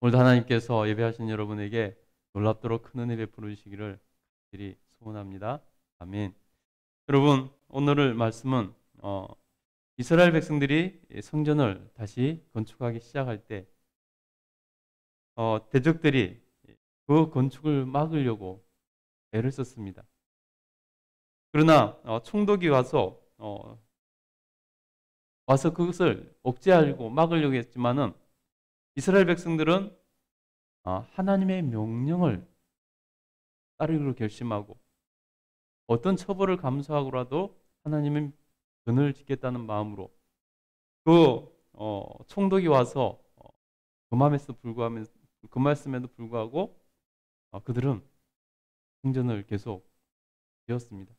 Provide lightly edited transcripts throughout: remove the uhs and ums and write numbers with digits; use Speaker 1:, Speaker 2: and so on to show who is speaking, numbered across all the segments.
Speaker 1: 오늘도 하나님께서 예배하신 여러분에게 놀랍도록 큰 은혜 베풀으시기를 간절히 소원합니다. 아멘. 여러분, 오늘 말씀은 이스라엘 백성들이 성전을 다시 건축하기 시작할 때 대적들이 그 건축을 막으려고 애를 썼습니다. 그러나 총독이 와서 그것을 억제하려고 막으려고 했지만은 이스라엘 백성들은 하나님의 명령을 따르기로 결심하고 어떤 처벌을 감수하고라도 하나님의 전을 지켰다는 마음으로 그 총독이 와서 그 말씀에도 불구하고 그들은 성전을 계속 지었습니다.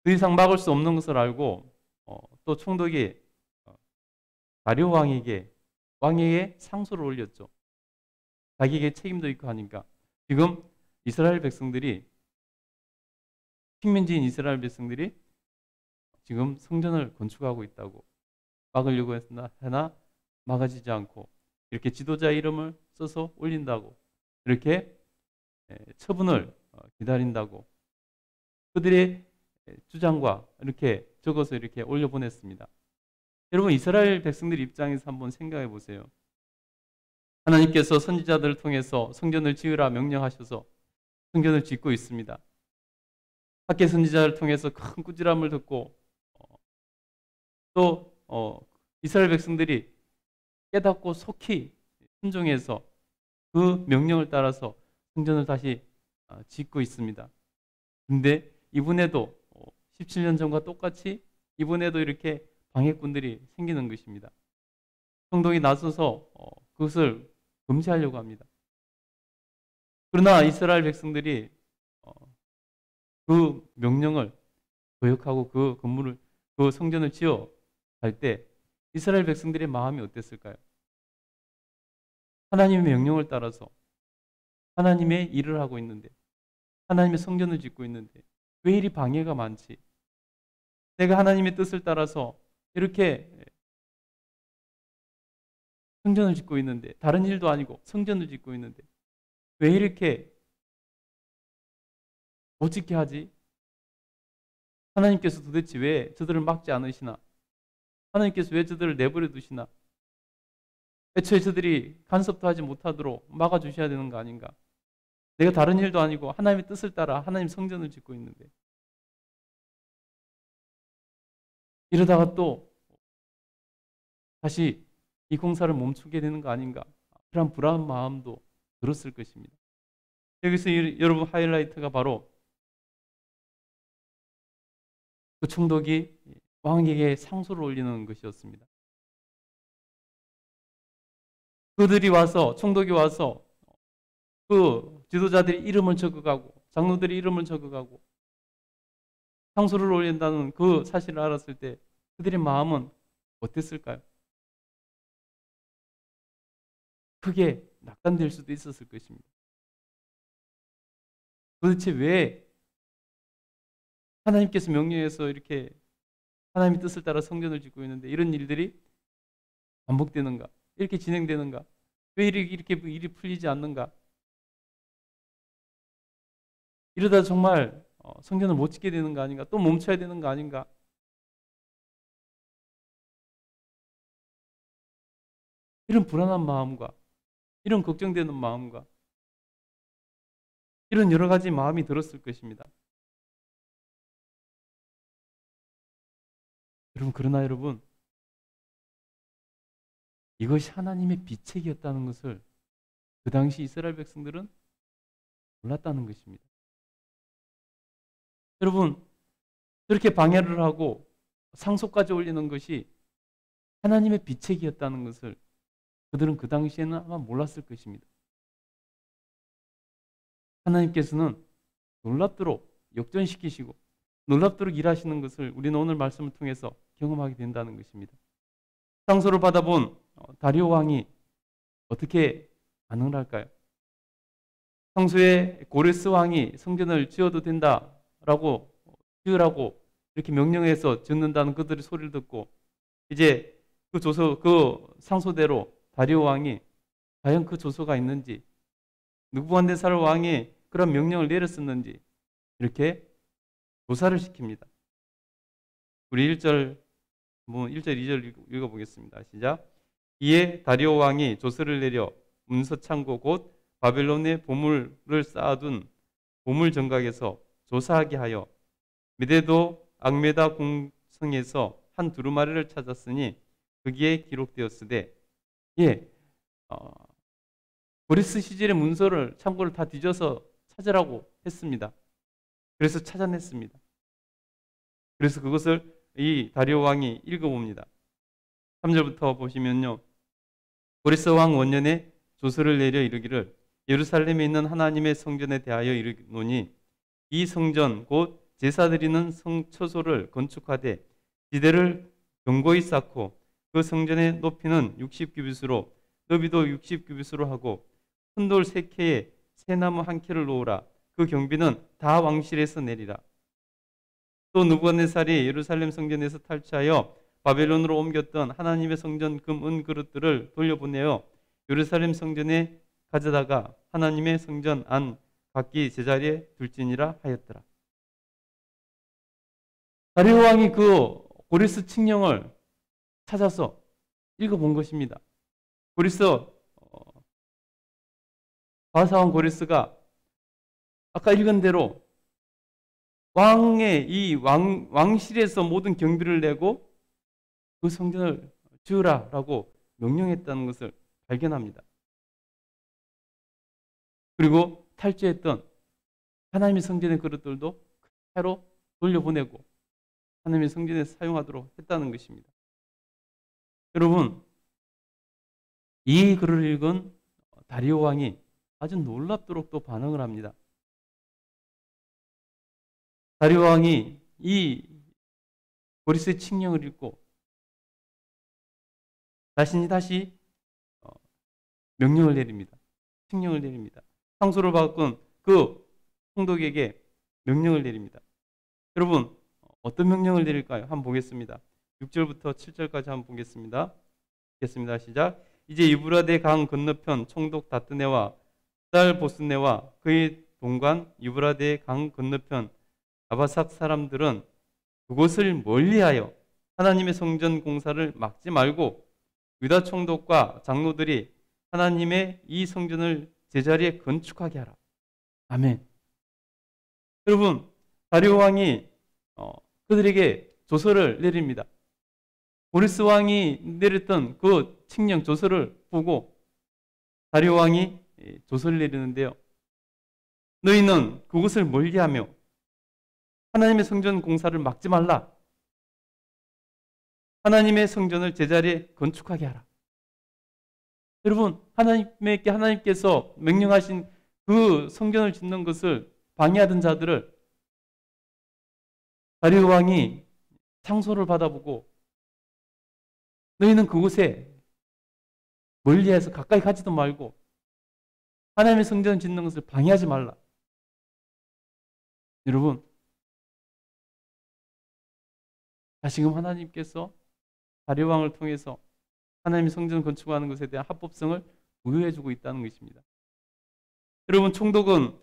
Speaker 1: 더 이상 막을 수 없는 것을 알고 또 총독이 다리오 왕에게 상소를 올렸죠. 자기에게 책임도 있고 하니까 지금 식민지인 이스라엘 백성들이 지금 성전을 건축하고 있다고 막으려고 했으나 막아지지 않고 이렇게 지도자 이름을 써서 올린다고 이렇게 처분을 기다린다고 그들의 주장과 이렇게 적어서 이렇게 올려보냈습니다. 여러분, 이스라엘 백성들 입장에서 한번 생각해 보세요. 하나님께서 선지자들을 통해서 성전을 지으라 명령하셔서 성전을 짓고 있습니다. 학개 선지자를 통해서 큰 꾸지람을 듣고 또 이스라엘 백성들이 깨닫고 속히 순종해서 그 명령을 따라서 성전을 다시 짓고 있습니다. 근데 이번에도 17년 전과 똑같이 이번에도 이렇게 방해꾼들이 생기는 것입니다. 총독이 나서서 그것을 금지하려고 합니다. 그러나 이스라엘 백성들이 그 명령을 거역하고 그 성전을 지어 갈 때 이스라엘 백성들의 마음이 어땠을까요? 하나님의 명령을 따라서 하나님의 일을 하고 있는데 하나님의 성전을 짓고 있는데 왜 이리 방해가 많지? 내가 하나님의 뜻을 따라서 이렇게 성전을 짓고 있는데 다른 일도 아니고 성전을 짓고 있는데 왜 이렇게 못 짓게 하지? 하나님께서 도대체 왜 저들을 막지 않으시나? 하나님께서 왜 저들을 내버려 두시나? 애초에 저들이 간섭도 하지 못하도록 막아주셔야 되는 거 아닌가? 내가 다른 일도 아니고 하나님의 뜻을 따라 하나님 성전을 짓고 있는데 이러다가 또 다시 이 공사를 멈추게 되는 거 아닌가? 그런 불안한 마음도 들었을 것입니다. 여기서 여러분 하이라이트가 바로 그 총독이 왕에게 상소를 올리는 것이었습니다. 총독이 와서 그 지도자들이 이름을 적어가고 장로들이 이름을 적어가고 상소를 올린다는 그 사실을 알았을 때 그들의 마음은 어땠을까요? 크게 낙담될 수도 있었을 것입니다. 도대체 왜 하나님께서 명령해서 이렇게 하나님의 뜻을 따라 성전을 짓고 있는데 이런 일들이 반복되는가? 이렇게 진행되는가? 왜 이렇게 일이 풀리지 않는가? 이러다 정말 성전을 못 짓게 되는 거 아닌가? 또 멈춰야 되는 거 아닌가? 이런 불안한 마음과 이런 걱정되는 마음과 이런 여러 가지 마음이 들었을 것입니다. 그러나 여러분, 이것이 하나님의 비책이었다는 것을 그 당시 이스라엘 백성들은 몰랐다는 것입니다. 여러분, 저렇게 방해를 하고 상소까지 올리는 것이 하나님의 비책이었다는 것을 그들은 그 당시에는 아마 몰랐을 것입니다. 하나님께서는 놀랍도록 역전시키시고 놀랍도록 일하시는 것을 우리는 오늘 말씀을 통해서 경험하게 된다는 것입니다. 상소를 받아본 다리오 왕이 어떻게 반응을 할까요? 평소에 고레스 왕이 성전을 지어도 지으라고 이렇게 명령해서 짓는다는 그들의 소리를 듣고 이제 그 상소대로 다리오 왕이 과연 그 조서가 있는지, 느부갓네살 왕이 그런 명령을 내렸었는지 이렇게 조사를 시킵니다. 우리 1절, 1절, 2절 읽어보겠습니다. 시작. 이에 다리오 왕이 조서를 내려 문서창고 곧 바벨론의 보물을 쌓아둔 보물 정각에서 조사하게 하여 미데도 악메다 공성에서 한 두루마리를 찾았으니 거기에 기록되었으되, 고레스 시절의 문서를 창고를 다 뒤져서 찾으라고 했습니다. 그래서 찾아냈습니다. 그래서 그것을 이 다리오 왕이 읽어봅니다. 3절부터 보시면요. 고레스 왕 원년에 조서를 내려 이르기를 예루살렘에 있는 하나님의 성전에 대하여 이르노니 이 성전 곧 제사 드리는 성처소를 건축하되 지대를 견고히 쌓고 그 성전의 높이는 60규빗으로 너비도 60규빗으로 하고 큰 돌 3켜에 새나무 1켜를 놓으라. 그 경비는 다 왕실에서 내리라. 또 느부갓네살이 예루살렘 성전에서 탈취하여 바벨론으로 옮겼던 하나님의 성전 금, 은 그릇들을 돌려보내어 예루살렘 성전에 가져다가 하나님의 성전 안 각기 제자리에 둘지니라 하였더라. 다리오 왕이 그 고레스 칙령을 찾아서 읽어본 것입니다. 고레스 바사왕 고레스가 아까 읽은 대로 왕의 이 왕실에서 모든 경비를 내고 그 성전을 지으라라고 명령했다는 것을 발견합니다. 그리고 탈취했던 하나님의 성전의 그릇들도 그대로 돌려보내고 하나님의 성전에 사용하도록 했다는 것입니다. 여러분, 이 글을 읽은 다리오 왕이 아주 놀랍도록 또 반응을 합니다. 다리오 왕이 이 고레스의 칙령을 읽고 자신이 다시 명령을 내립니다. 칙령을 내립니다. 상소를 바꾼 그 총독에게 명령을 내립니다. 여러분, 어떤 명령을 내릴까요? 한번 보겠습니다. 6절부터 7절까지 한번 보겠습니다. 읽겠습니다. 시작. 이제 유브라데 강 건너편 총독 다뜨네와 딸 보스네와 그의 동관 유브라데 강 건너편 아바삭 사람들은 그곳을 멀리하여 하나님의 성전 공사를 막지 말고 유다 총독과 장로들이 하나님의 이 성전을 제자리에 건축하게 하라. 아멘. 여러분, 다리오 왕이 그들에게 조서를 내립니다. 고레스 왕이 내렸던 그 칙령 조서를 보고 다리오 왕이 조서를 내리는데요. 너희는 그곳을 멀리하며 하나님의 성전 공사를 막지 말라. 하나님의 성전을 제자리에 건축하게 하라. 여러분, 하나님께서 명령하신 그 성전을 짓는 것을 방해하던 자들을 다리오 왕이 상소를 받아보고 너희는 그곳에 멀리해서 가까이 가지도 말고 하나님의 성전 짓는 것을 방해하지 말라. 여러분, 다시금 하나님께서 다리오 왕을 통해서 하나님의 성전 건축하는 것에 대한 합법성을 부여해주고 있다는 것입니다. 여러분, 총독은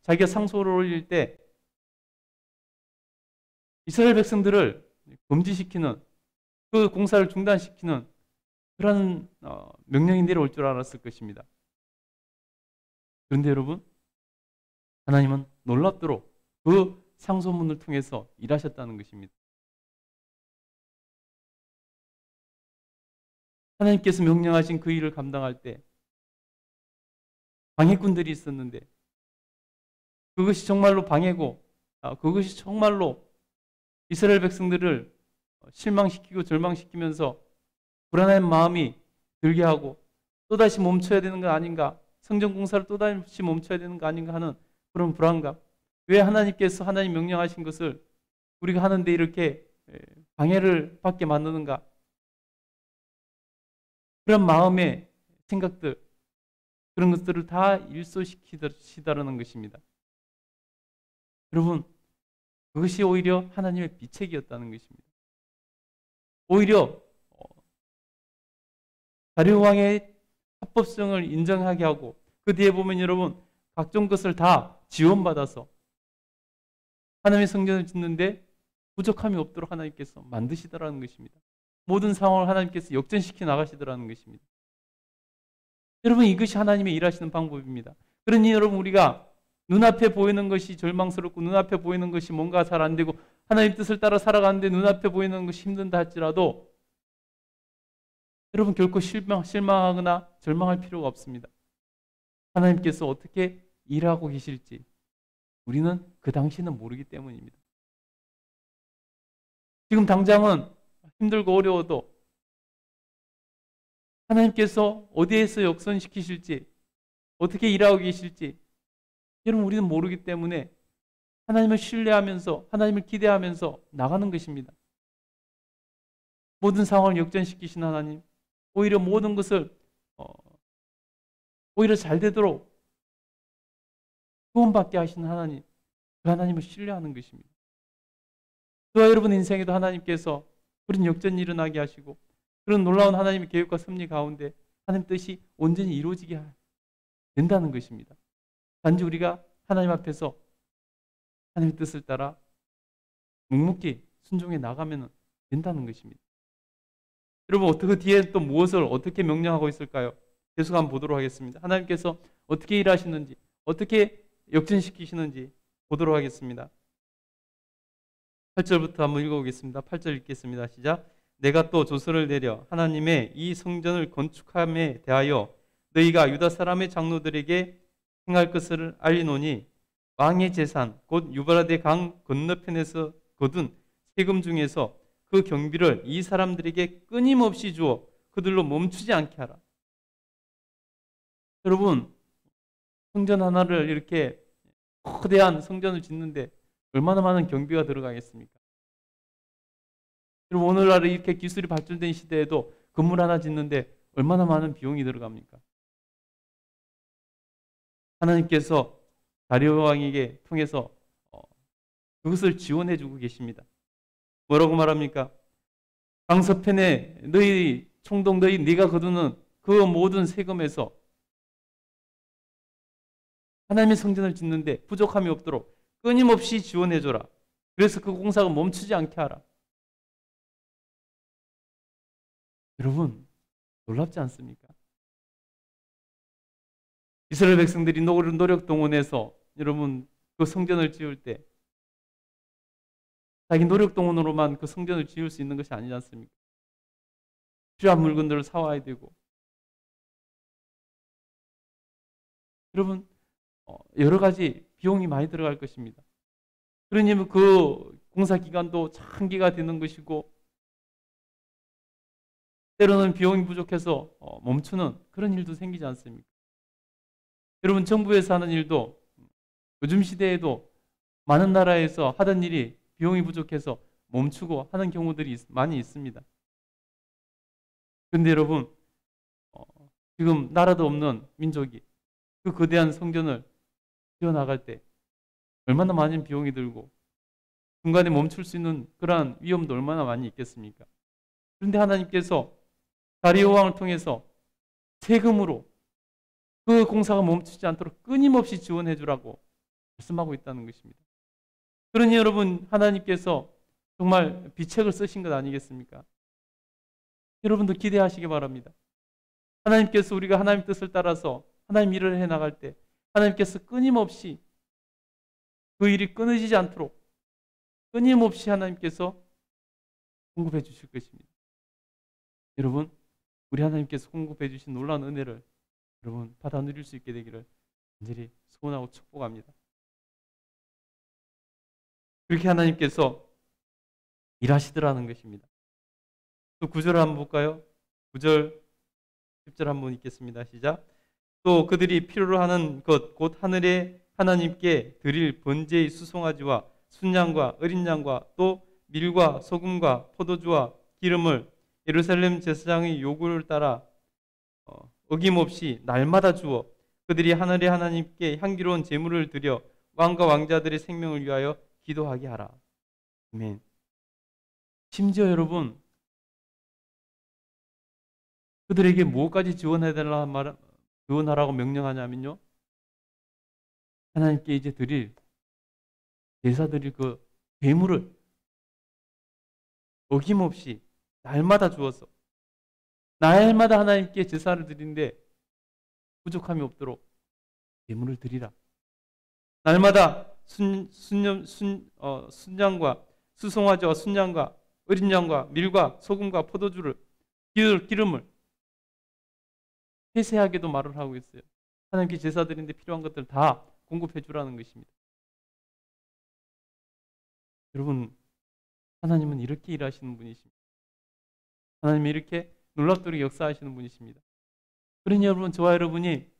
Speaker 1: 자기가 상소를 올릴 때 이스라엘 백성들을 금지시키는 그 공사를 중단시키는 그런 명령이 내려올 줄 알았을 것입니다. 그런데 여러분, 하나님은 놀랍도록 그 상소문을 통해서 일하셨다는 것입니다. 하나님께서 명령하신 그 일을 감당할 때 방해꾼들이 있었는데 그것이 정말로 방해고 그것이 정말로 이스라엘 백성들을 실망시키고 절망시키면서 불안한 마음이 들게 하고 또다시 멈춰야 되는 거 아닌가, 성전 공사를 또다시 멈춰야 되는 거 아닌가 하는 그런 불안감. 왜 하나님께서 하나님 명령하신 것을 우리가 하는데 이렇게 방해를 받게 만드는가, 그런 마음의 생각들, 그런 것들을 다 일소시키다라는 것입니다. 여러분, 그것이 오히려 하나님의 비책이었다는 것입니다. 오히려 다리오 왕의 합법성을 인정하게 하고 그 뒤에 보면 여러분 각종 것을 다 지원받아서 하나님의 성전을 짓는데 부족함이 없도록 하나님께서 만드시더라는 것입니다. 모든 상황을 하나님께서 역전시켜 나가시더라는 것입니다. 여러분 이것이 하나님의 일하시는 방법입니다. 그러니 여러분 우리가 눈앞에 보이는 것이 절망스럽고 눈앞에 보이는 것이 뭔가 잘 안 되고 하나님 뜻을 따라 살아가는데 눈앞에 보이는 것이 힘든다 할지라도 여러분 결코 실망하거나 절망할 필요가 없습니다. 하나님께서 어떻게 일하고 계실지 우리는 그 당시는 모르기 때문입니다. 지금 당장은 힘들고 어려워도 하나님께서 어디에서 역선시키실지 어떻게 일하고 계실지 여러분 우리는 모르기 때문에 하나님을 신뢰하면서 하나님을 기대하면서 나가는 것입니다. 모든 상황을 역전시키신 하나님, 오히려 모든 것을 오히려 잘 되도록 구원받게 하시는 하나님, 그 하나님을 신뢰하는 것입니다. 저와 여러분 인생에도 하나님께서 그런 역전이 일어나게 하시고 그런 놀라운 하나님의 계획과 섭리 가운데 하나님 뜻이 온전히 이루어지게 된다는 것입니다. 단지 우리가 하나님 앞에서 하나님의 뜻을 따라 묵묵히 순종해 나가면 된다는 것입니다. 여러분 어떻게 뒤에 또 무엇을 어떻게 명령하고 있을까요? 계속 한번 보도록 하겠습니다. 하나님께서 어떻게 일하시는지 어떻게 역전시키시는지 보도록 하겠습니다. 8절부터 한번 읽어보겠습니다. 8절 읽겠습니다. 시작. 내가 또 조서를 내려 하나님의 이 성전을 건축함에 대하여 너희가 유다 사람의 장로들에게 행할 것을 알리노니 왕의 재산 곧 유브라데 강 건너편에서 거둔 세금 중에서 그 경비를 이 사람들에게 끊임없이 주어 그들로 멈추지 않게 하라. 여러분 성전 하나를 이렇게 거대한 성전을 짓는데 얼마나 많은 경비가 들어가겠습니까? 여러분 오늘날 이렇게 기술이 발전된 시대에도 건물 하나 짓는데 얼마나 많은 비용이 들어갑니까? 하나님께서 다리오 왕에게 통해서 그것을 지원해 주고 계십니다. 뭐라고 말합니까? 강서편에 너희 총독 네가 거두는 그 모든 세금에서 하나님의 성전을 짓는데 부족함이 없도록 끊임없이 지원해 줘라. 그래서 그 공사가 멈추지 않게 하라. 여러분 놀랍지 않습니까? 이스라엘 백성들이 노력 동원해서 여러분 그 성전을 지을 때 자기 노력 동원으로만 그 성전을 지을 수 있는 것이 아니지 않습니까? 필요한 물건들을 사와야 되고 여러분 여러 가지 비용이 많이 들어갈 것입니다. 그러니 그 공사 기간도 장기가 되는 것이고 때로는 비용이 부족해서 멈추는 그런 일도 생기지 않습니까? 여러분 정부에서 하는 일도 요즘 시대에도 많은 나라에서 하던 일이 비용이 부족해서 멈추고 하는 경우들이 많이 있습니다. 그런데 여러분 지금 나라도 없는 민족이 그 거대한 성전을 지어나갈 때 얼마나 많은 비용이 들고 중간에 멈출 수 있는 그러한 위험도 얼마나 많이 있겠습니까? 그런데 하나님께서 다리오 왕을 통해서 세금으로 그 공사가 멈추지 않도록 끊임없이 지원해 주라고 말씀하고 있다는 것입니다. 그러니 여러분 하나님께서 정말 비책을 쓰신 것 아니겠습니까? 여러분도 기대하시기 바랍니다. 하나님께서 우리가 하나님 뜻을 따라서 하나님 일을 해나갈 때 하나님께서 끊임없이 그 일이 끊어지지 않도록 끊임없이 하나님께서 공급해 주실 것입니다. 여러분 우리 하나님께서 공급해 주신 놀라운 은혜를 여러분 받아 누릴 수 있게 되기를 간절히 소원하고 축복합니다. 그렇게 하나님께서 일하시더라는 것입니다. 또 9절을 한번 볼까요? 9절 10절 한번 읽겠습니다. 시작. 또 그들이 필요로 하는 것 곧 하늘에 하나님께 드릴 번제의 수송아지와 순양과 어린 양과 또 밀과 소금과 포도주와 기름을 예루살렘 제사장의 요구를 따라 어김없이 날마다 주어 그들이 하늘의 하나님께 향기로운 제물을 드려 왕과 왕자들의 생명을 위하여 기도하게 하라. 아멘. 심지어 여러분 그들에게 무엇까지 지원하라고 명령하냐면요. 하나님께 이제 제사 드릴 그 괴물을 어김없이 날마다 주어서 날마다 하나님께 제사를 드리는데 부족함이 없도록 예물을 드리라. 날마다 순양과 수송아지와 순양과 어린 양과 밀과 소금과 포도주를 기름을 세세하게도 말을 하고 있어요. 하나님께 제사 드리는데 필요한 것들 다 공급해 주라는 것입니다. 여러분, 하나님은 이렇게 일하시는 분이십니다. 하나님이 이렇게 놀랍도록 역사하시는 분이십니다. 그러니 여러분, 저와 여러분이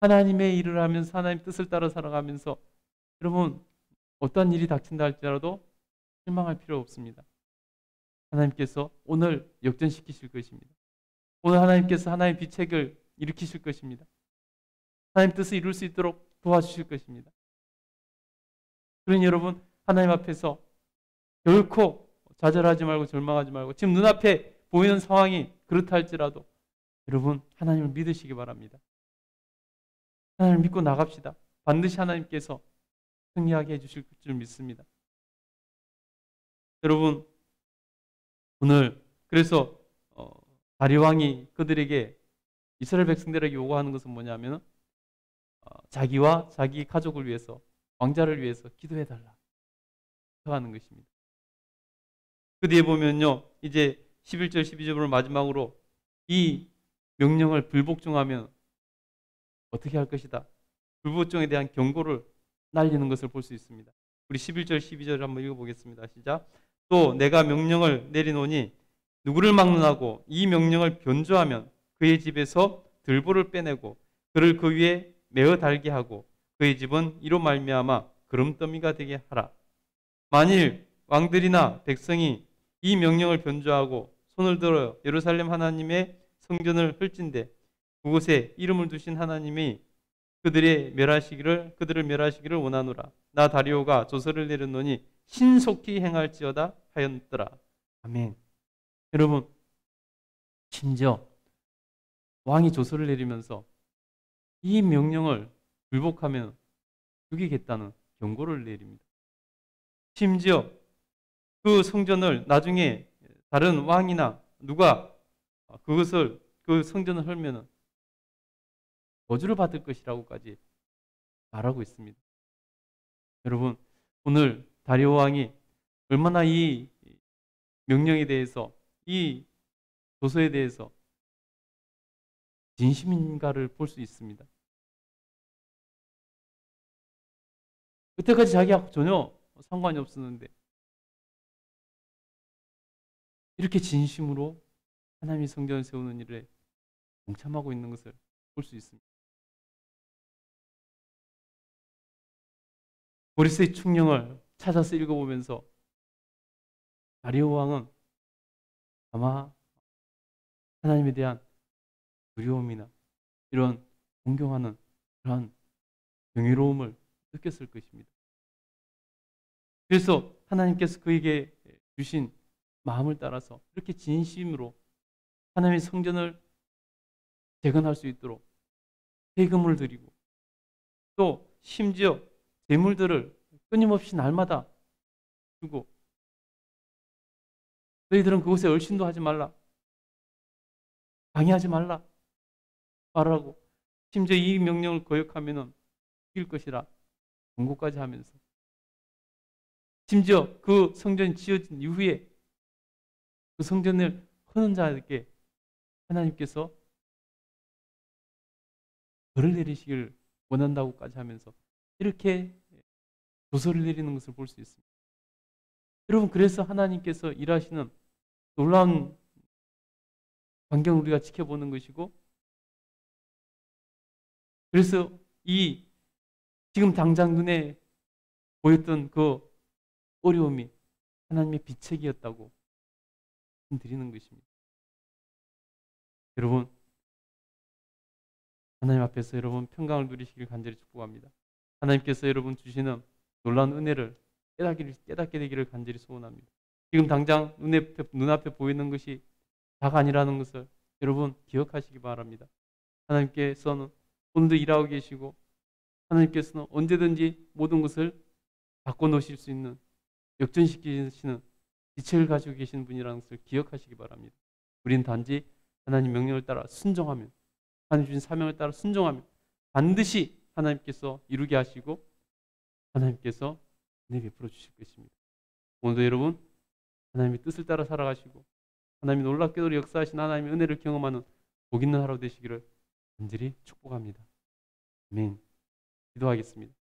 Speaker 1: 하나님의 일을 하면서 하나님 뜻을 따라 살아가면서 여러분 어떠한 일이 닥친다 할지라도 실망할 필요 없습니다. 하나님께서 오늘 역전시키실 것입니다. 오늘 하나님께서 하나님의 비책을 일으키실 것입니다. 하나님 뜻을 이룰 수 있도록 도와주실 것입니다. 그러니 여러분, 하나님 앞에서 결코 좌절하지 말고 절망하지 말고, 지금 눈앞에 보이는 상황이 그렇다 할지라도 여러분 하나님을 믿으시기 바랍니다. 하나님을 믿고 나갑시다. 반드시 하나님께서 승리하게 해주실 줄 믿습니다. 여러분, 오늘 그래서 다리 왕이 그들에게, 이스라엘 백성들에게 요구하는 것은 뭐냐면 자기와 자기 가족을 위해서, 왕자를 위해서 기도해달라 하는 것입니다. 그 뒤에 보면요, 이제 11절 12절을 마지막으로 이 명령을 불복종하면 어떻게 할 것이다, 불복종에 대한 경고를 날리는 것을 볼 수 있습니다. 우리 11절 12절 한번 읽어보겠습니다. 시작. 또 내가 명령을 내리노니 누구를 막론하고 이 명령을 변조하면 그의 집에서 들보를 빼내고 그를 그 위에 메어 달게 하고 그의 집은 이로 말미암아 그름더미가 되게 하라. 만일 왕들이나 백성이 이 명령을 변조하고 손을 들어 예루살렘 하나님의 성전을 헐진대 그곳에 이름을 두신 하나님이 그들을 멸하시기를 원하노라. 나 다리오가 조서를 내렸노니 신속히 행할지어다 하였더라. 아멘. 여러분, 심지어 왕이 조서를 내리면서 이 명령을 불복하면 죽이겠다는 경고를 내립니다. 심지어 그 성전을 나중에 다른 왕이나 누가 그 성전을 헐면은 저주를 받을 것이라고까지 말하고 있습니다. 여러분, 오늘 다리오 왕이 얼마나 이 명령에 대해서, 이 조서에 대해서 진심인가를 볼 수 있습니다. 그때까지 자기하고 전혀 상관이 없었는데 이렇게 진심으로 하나님의 성전을 세우는 일에 동참하고 있는 것을 볼 수 있습니다. 모리스의 충령을 찾아서 읽어보면서 다리오 왕은 아마 하나님에 대한 두려움이나 이런 존경하는 그러한 경이로움을 느꼈을 것입니다. 그래서 하나님께서 그에게 주신 마음을 따라서 이렇게 진심으로 하나님의 성전을 재건할 수 있도록 세금을 드리고 또 심지어 재물들을 끊임없이 날마다 주고, 너희들은 그곳에 얼씬도 하지 말라, 방해하지 말라 말하고, 심지어 이 명령을 거역하면 죽일 것이라 경고까지 하면서, 심지어 그 성전이 지어진 이후에 그 성전을 허는 자에게 하나님께서 벌을 내리시기를 원한다고까지 하면서 이렇게 조서를 내리는 것을 볼 수 있습니다. 여러분, 그래서 하나님께서 일하시는 놀라운 광경을 우리가 지켜보는 것이고, 그래서 이 지금 당장 눈에 보였던 그 어려움이 하나님의 비책이었다고 드리는 것입니다. 여러분, 하나님 앞에서 여러분 평강을 누리시길 간절히 축복합니다. 하나님께서 여러분 주시는 놀라운 은혜를 깨닫게 되기를 간절히 소원합니다. 지금 당장 눈앞에 보이는 것이 다가 아니라는 것을 여러분 기억하시기 바랍니다. 하나님께서는 오늘도 일하고 계시고 하나님께서는 언제든지 모든 것을 바꿔놓으실 수 있는 역전시키시는 지체를 가지고 계신 분이라는 것을 기억하시기 바랍니다. 우리는 단지 하나님 명령을 따라 순종하면, 하나님 주신 사명을 따라 순종하면 반드시 하나님께서 이루게 하시고 하나님께서 은혜 베풀어 주실 것입니다. 오늘도 여러분 하나님의 뜻을 따라 살아가시고 하나님이 놀랍게도 역사하신 하나님의 은혜를 경험하는 복 있는 하루 되시기를 간절히 축복합니다. 아멘. 기도하겠습니다.